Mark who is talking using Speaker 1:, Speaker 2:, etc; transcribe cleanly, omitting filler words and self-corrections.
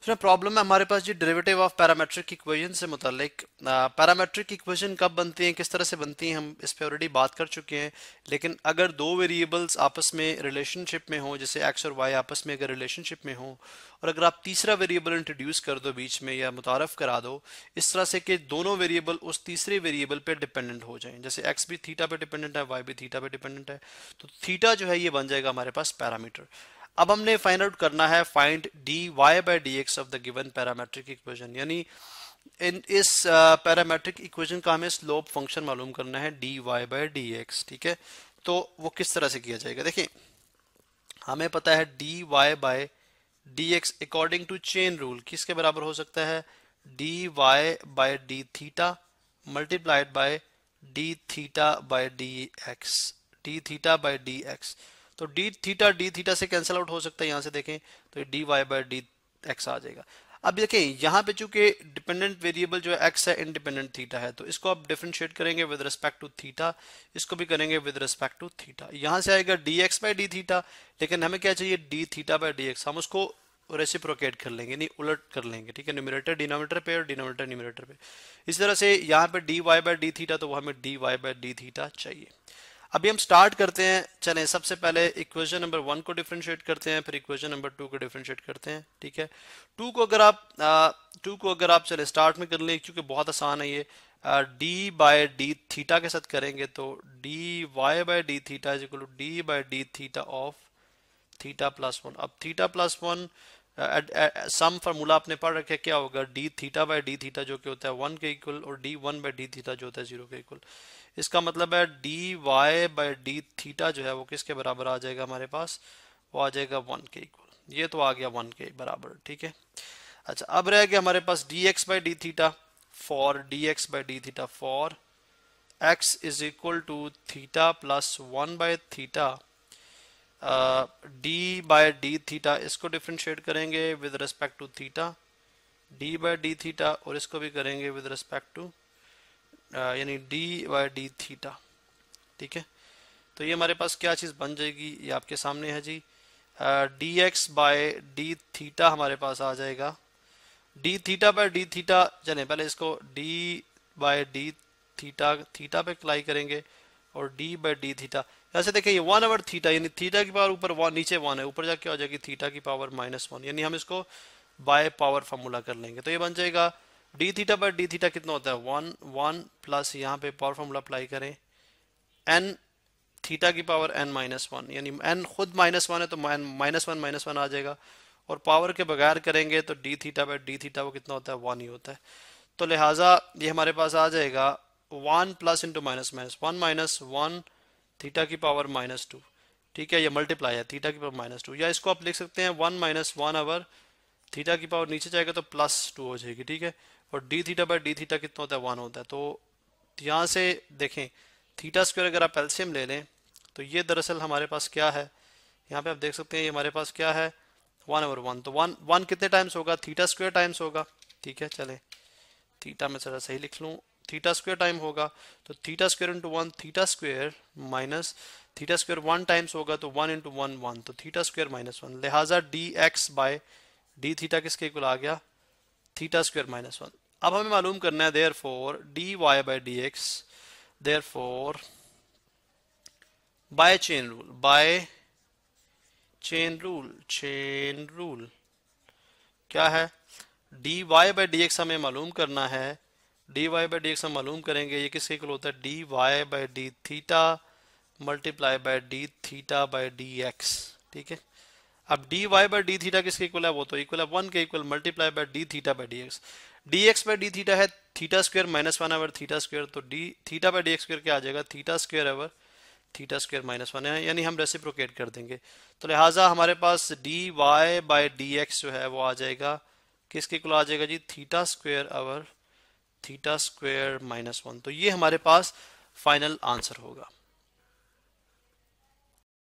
Speaker 1: इसमें प्रॉब्लम है हमारे पास जी डेरिवेटिव ऑफ पैरामेट्रिक इक्वेशन से मुतालिक। पैरामेट्रिक इक्वेशन कब बनती हैं, किस तरह से बनती हैं, हम इस पे ऑलरेडी बात कर चुके हैं। लेकिन अगर दो वेरिएबल्स आपस में रिलेशनशिप में हो, जैसे एक्स और वाई आपस में अगर रिलेशनशिप में हो, और अगर आप तीसरा वेरिएबल इंट्रोड्यूस कर दो बीच में या मुतारफ करा दो इस तरह से कि दोनों वेरिएबल उस तीसरे वेरिएबल पे डिपेंडेंट हो जाएं, जैसे एक्स भी थीटा पे डिपेंडेंट है, वाई भी थीटा पे डिपेंडेंट है, तो थीटा जो है ये बन जाएगा हमारे पास पैरामीटर। अब हमने फाइंड आउट करना है find d y by d x of the given parametric equation, यानी इस पैरामेट्रिक इक्वेशन का हमें स्लोप फंक्शन मालूम करना है d y by d x. ठीक है, तो वो किस तरह से किया जाएगा, देखिए हमें पता है d y by d x according to chain rule किसके बराबर हो सकता है, d y by d theta multiplied by d theta by d x, d theta by d x. तो डी थीटा से कैंसिल आउट हो सकता है, यहां से देखें तो d y by d x आ जाएगा। अब देखें यहाँ पे चूंकि डिपेंडेंट वेरिएबल जो है एक्स है, इंडिपेंडेंट थीटा है, तो इसको आप डिफरेंशिएट करेंगे विद रिस्पेक्ट टू थीटा, इसको भी करेंगे विद रिस्पेक्ट टू थीटा। यहाँ से आएगा D x by d theta, लेकिन हमें क्या चाहिए D theta by d x, हम उसको रेसिप्रोकेट कर लेंगे, नहीं उलट कर लेंगे। ठीक है, न्यूमरेटर डिनोमिनेटर पे और डिनोमिनेटर न्यूमरेटर पे। इस तरह से यहाँ पे d y by d theta, तो वो हमें d y by d theta चाहिए। अभी हम स्टार्ट करते हैं, चलें सबसे पहले इक्वेशन नंबर 1 को डिफरेंशिएट करते हैं, फिर इक्वेशन नंबर 2 को डिफरेंशिएट करते हैं। ठीक है, टू को अगर आप चले स्टार्ट में कर लें, क्योंकि बहुत आसान है ये, डी बाय डी थीटा के साथ करेंगे तो d y by d theta is equal to d by d theta of theta plus 1। अब थीटा प्लस 1 सम फार्मूला आपने पढ़ रखा है, क्या होगा D theta by d theta जो कि होता है 1 के इक्वल, और डी 1 बाय डी थीटा जो होता है 0 के इक्वल। इसका मतलब है d y by d theta जो है वो किसके बराबर आ जाएगा हमारे पास, वो आ जाएगा 1 के इक्वल। ये तो आ गया 1 के बराबर। ठीक है, अच्छा अब रह गया हमारे पास d x by d theta, for d x by d theta for x is equal to theta plus 1 by theta d by d theta, इसको डिफ्रेंशिएट करेंगे with respect to theta d by d theta, और इसको भी करेंगे with respect to यानी d by d theta. ठीक है, तो ये हमारे पास क्या चीज़ बन जाएगी, ये आपके सामने है जी, d x by d theta हमारे पास आ जाएगा, d theta by d theta. चले पहले इसको d by d theta theta पे अप्लाई करेंगे, और डी बाय डी थीटा ऐसे देखें ये 1 ओवर थीटा, यानी थीटा की पावर ऊपर 1 नीचे 1 है, ऊपर जाके हो जाएगी थीटा की पावर -1, यानी हम इसको बाय पावर फार्मूला कर लेंगे, तो ये बन जाएगा d theta by d theta कितना होता है 1 प्लस यहाँ पे पावर फार्मूला अप्लाई करें एन थीटा की पावर n-1, यानी n खुद -1 है तो -1 आ जाएगा, और पावर के बगैर करेंगे तो d theta by d theta वो कितना होता है 1 ही होता है। तो लिहाजा ये हमारे पास आ जाएगा 1 plus into minus minus 1 -1 theta की पावर -2। ठीक है, ये मल्टीप्लाई है थीटा की पावर -2, या इसको आप लिख सकते हैं 1 -1 ओवर थीटा की पावर नीचे जाएगा तो +2 हो जाएगी। ठीक है, और D theta by d theta कितना होता है 1 होता है। तो यहाँ से देखें थीटा स्क्वायर अगर आप एलसीएम ले लें तो ये दरअसल हमारे पास क्या है, यहाँ पे आप देख सकते हैं ये हमारे पास क्या है 1/1, तो 1 कितने टाइम्स होगा, थीटा स्क्वायर टाइम्स होगा। ठीक है, चले थीटा में जरा सही लिख लूँ, थीटा स्क्वायर टाइम होगा, तो theta square into 1 theta square minus theta square 1 times होगा तो 1 इंटू 1 1, तो थीटा स्क्वायर -1, लिहाजा d x by d theta किसके इक्वल आ गया थीटा स्क्वायर -1। अब हमें मालूम करना है therefore d y by d x, therefore by chain rule क्या है, d y by d x हमें मालूम करना है, d y by d x हम मालूम करेंगे ये किसके इक्वल होता है d y by d theta multiply by d theta by d x. ठीक है, अब d y by d theta किसके इक्वल है, वो तो इक्वल है 1 के equal multiply by d theta by d x. D x by d theta है theta square -1 over theta square, तो d theta by d x square क्या आ जाएगा theta square over theta square -1 है, यानी हम रेसिप्रोकेट कर देंगे, तो लिहाजा हमारे पास d y by d x जो है वो आ जाएगा किसके इक्वल आ जाएगा जी theta square over theta square -1। तो ये हमारे पास फाइनल आंसर होगा।